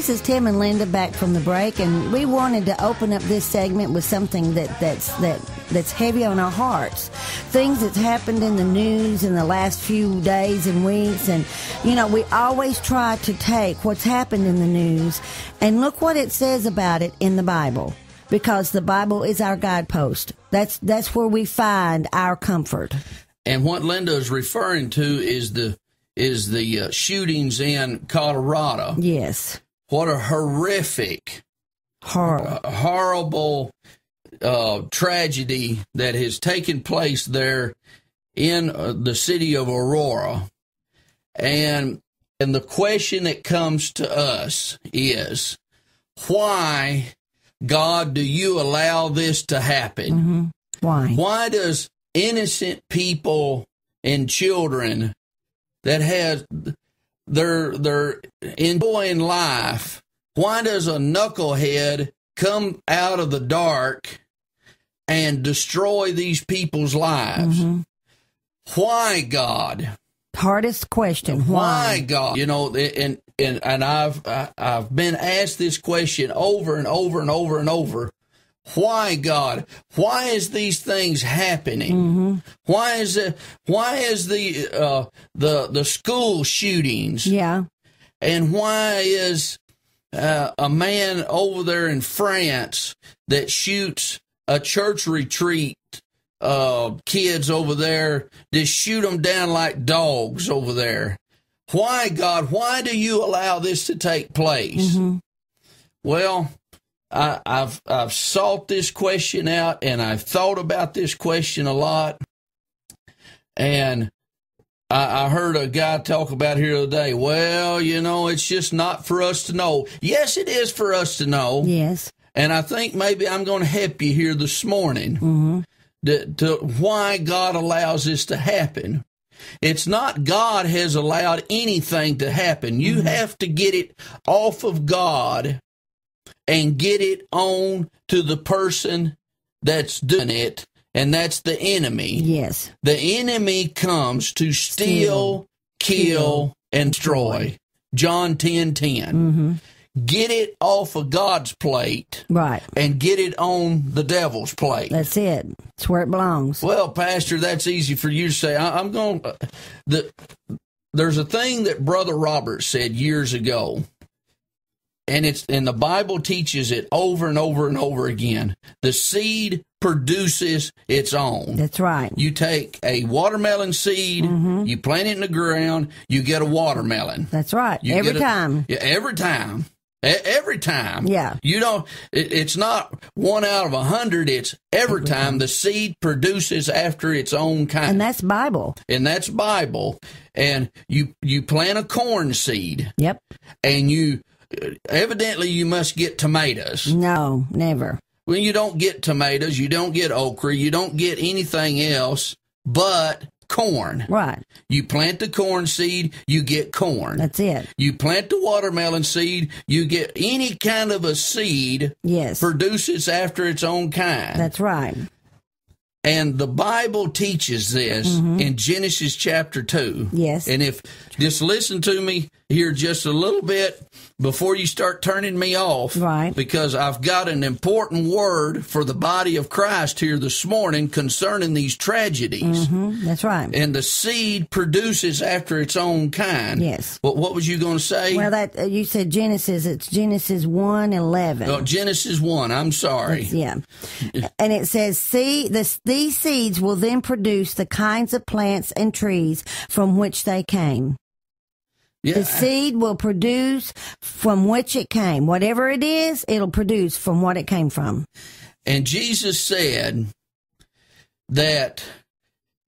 This is Tim and Linda back from the break, and we wanted to open up this segment with something that's heavy on our hearts. Things that's happened in the news in the last few days and weeks, and we always try to take what's happened in the news and look what it says about it in the Bible, because the Bible is our guidepost. That's where we find our comfort. And what Linda is referring to is the shootings in Colorado. Yes. What a horrific, horrible tragedy that has taken place there in the city of Aurora. And the question that comes to us is, why, God, do you allow this to happen? Mm-hmm. Why? Why does innocent people and children that have they're enjoying life, why does a knucklehead come out of the dark and destroy these people's lives? Mm-hmm. Why, God? Hardest question. Why, God? And I've been asked this question over and over and over and over. Why, God? Why is these things happening? Mm-hmm. Why is the school shootings? Yeah. And why is a man over there in France that shoots a church retreat kids over there, just shoot them down like dogs over there? Why, God? Why do you allow this to take place? Mm-hmm. Well, I've sought this question out, and I've thought about this question a lot. And I heard a guy talk about here the other day. Well, it's just not for us to know. Yes, it is for us to know. Yes. And I think maybe I'm going to help you here this morning to why God allows this to happen. It's not God has allowed anything to happen. You have to get it off of God and get it on to the person that's doing it, and that's the enemy. Yes. The enemy comes to steal, kill, and destroy. John 10:10. Mm-hmm. Get it off of God's plate. Right. And get it on the devil's plate. That's it. It's where it belongs. Well, Pastor, that's easy for you to say. I'm going. There's a thing that Brother Robert said years ago. And the Bible teaches it over and over and over again. The seed produces its own. That's right. You take a watermelon seed, you plant it in the ground, you get a watermelon. That's right. Every time. Yeah, every time. Every time. Yeah. You don't. It's not 1 out of 100. It's every time the seed produces after its own kind. And that's Bible. And you plant a corn seed. Yep. And evidently you must get tomatoes. No, never. Well, you don't get tomatoes, you don't get okra, you don't get anything else but corn. Right. You plant the corn seed, you get corn. That's it. You plant the watermelon seed, you get any kind of a seed. Yes. Produces after its own kind. That's right. And the Bible teaches this in Genesis chapter 2. Yes. And just listen to me here just a little bit before you start turning me off. Right. Because I've got an important word for the body of Christ here this morning concerning these tragedies. Mm-hmm. That's right. And the seed produces after its own kind. Yes. What was you going to say? Well, you said Genesis. It's Genesis 1:11. Oh, Genesis 1. I'm sorry. Yeah. And it says, these seeds will then produce the kinds of plants and trees from which they came. Yeah. The seed will produce from which it came. Whatever it is, it'll produce from what it came from. And Jesus said that,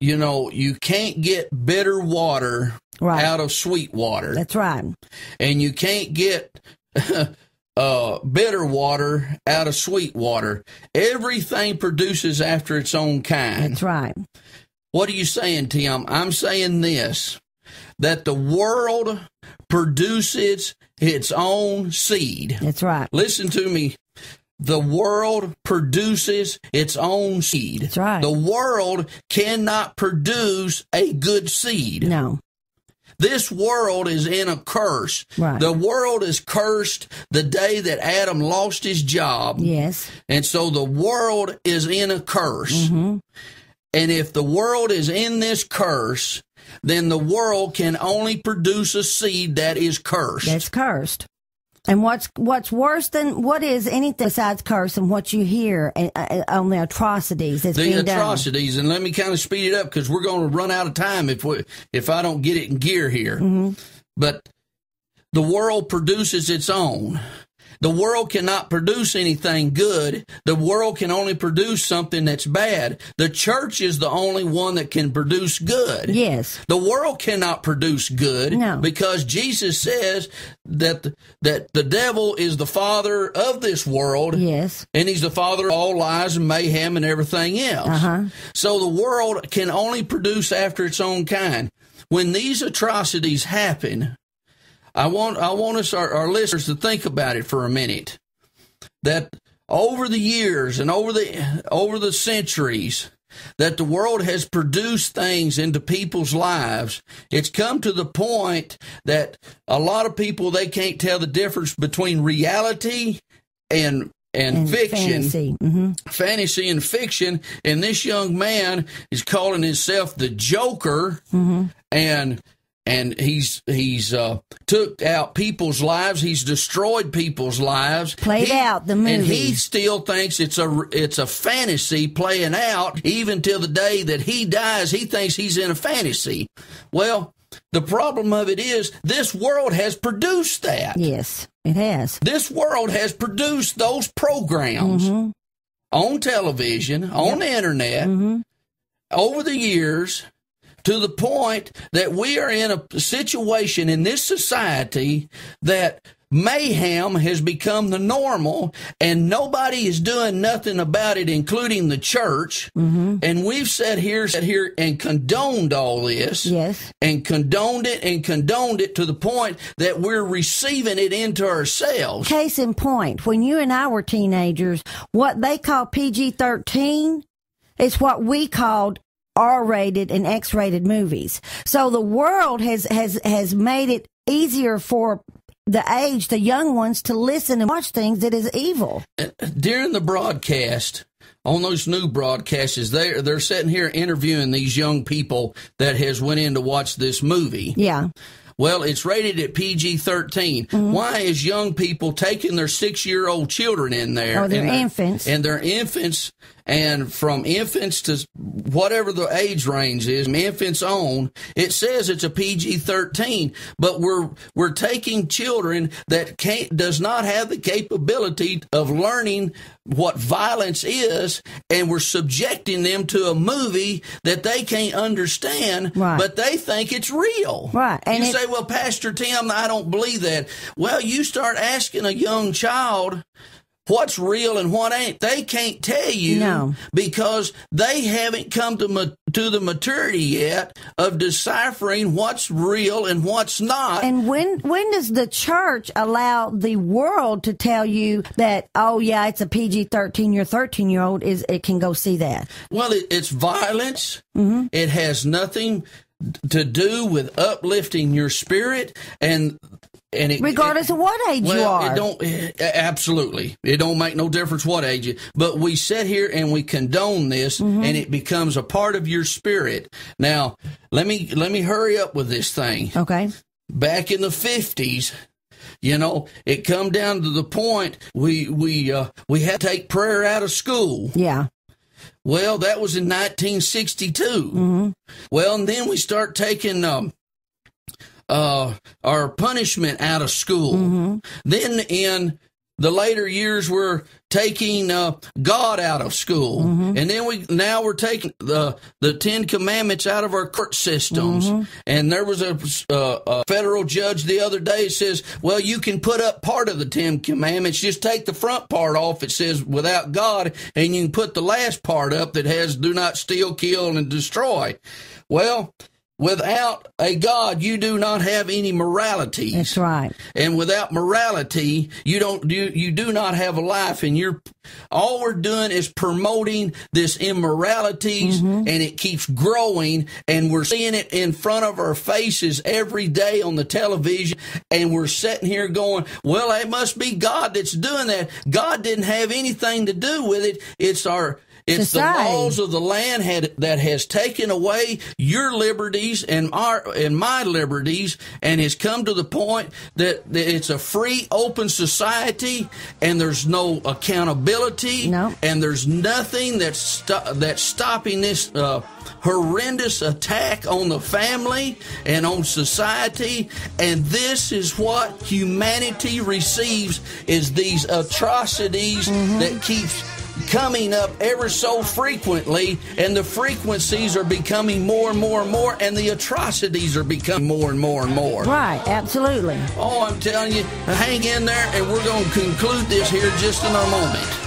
you can't get bitter water out of sweet water. That's right. And you can't get bitter water out of sweet water. Everything produces after its own kind. That's right. What are you saying, Tim? I'm saying this, that the world produces its own seed. That's right. Listen to me. The world produces its own seed. That's right. The world cannot produce a good seed. No. This world is in a curse. Right. The world is cursed the day that Adam lost his job. Yes. And so the world is in a curse. Mm-hmm. And if the world is in this curse, then the world can only produce a seed that is cursed. That's cursed. And what's worse than what is anything besides curse and what you hear on the atrocities that's being done? The atrocities, and let me kind of speed it up because we're going to run out of time if I don't get it in gear here. Mm-hmm. But the world produces its own. The world cannot produce anything good. The world can only produce something that's bad. The church is the only one that can produce good. Yes. The world cannot produce good. No. Because Jesus says that the devil is the father of this world. Yes. And he's the father of all lies and mayhem and everything else. Uh-huh. So the world can only produce after its own kind. When these atrocities happen, I want us, our listeners, to think about it for a minute. That over the years and over the centuries, that the world has produced things into people's lives. It's come to the point that a lot of people, they can't tell the difference between reality and fiction, fantasy. Mm-hmm. Fantasy and fiction. And this young man is calling himself the Joker, mm-hmm. And he's took out people's lives. He's destroyed people's lives. Played out the movie. And he still thinks it's a fantasy playing out. Even till the day that he dies, he thinks he's in a fantasy. Well, the problem of it is this world has produced that. Yes, it has. This world has produced those programs mm-hmm. on television, on the internet, mm-hmm. over the years, to the point that we are in a situation in this society that mayhem has become the normal, and nobody is doing nothing about it, including the church. Mm-hmm. And we've sat here and condoned all this. Yes. And condoned it to the point that we're receiving it into ourselves. Case in point, when you and I were teenagers, what they call PG-13 is what we called R-rated and X-rated movies. So the world has made it easier for the young ones to listen and watch things that is evil. During the broadcast, on those new broadcasts, they're sitting here interviewing these young people that has went in to watch this movie. Yeah. Well, it's rated at PG-13. Mm-hmm. Why is young people taking their 6-year-old children in there? Or their infants. And their infants, and from infants to whatever the age range is, from infants on, it says it's a PG-13. But we're taking children that does not have the capability of learning what violence is, and we're subjecting them to a movie that they can't understand, right. But they think it's real. Right. And you say, well, Pastor Tim, I don't believe that. Well, you start asking a young child what's real and what ain't. They can't tell you. No. Because they haven't come to the maturity yet of deciphering what's real and what's not. And when does the church allow the world to tell you that, oh, yeah, it's a PG-13, your 13-year-old it can go see that? Well, it's violence. Mm-hmm. It has nothing to do with uplifting your spirit, and regardless of what age you are. Absolutely. It don't make no difference what age. But we sit here and we condone this, mm-hmm. and it becomes a part of your spirit. Now, let me hurry up with this thing. Okay. Back in the 50s, it come down to the point we had to take prayer out of school. Yeah. Well, that was in 1962. Mm-hmm. Well, and then we start taking our punishment out of school. Mm-hmm. Then in the later years, we're taking God out of school. Mm-hmm. And then we're taking the 10 Commandments out of our court systems. Mm-hmm. And there was a federal judge the other day says, well, you can put up part of the 10 Commandments, just take the front part off. It says without God, and you can put the last part up that has do not steal, kill, and destroy. Well, without a God, you do not have any morality. That's right. And without morality, you do not have a life. And all we're doing is promoting this immoralities, and it keeps growing, and we're seeing it in front of our faces every day on the television, and we're sitting here going, well, it must be God that's doing that. God didn't have anything to do with it. It's the laws of the land that has taken away your liberties and my liberties, and has come to the point that it's a free, open society, and there's no accountability, and there's nothing that's stopping this horrendous attack on the family and on society. And this is what humanity receives, is these atrocities that keeps coming up ever so frequently, and the frequencies are becoming more and more and more, and the atrocities are becoming more and more and more. Right, absolutely. Oh, I'm telling you, hang in there, and we're going to conclude this here just in a moment.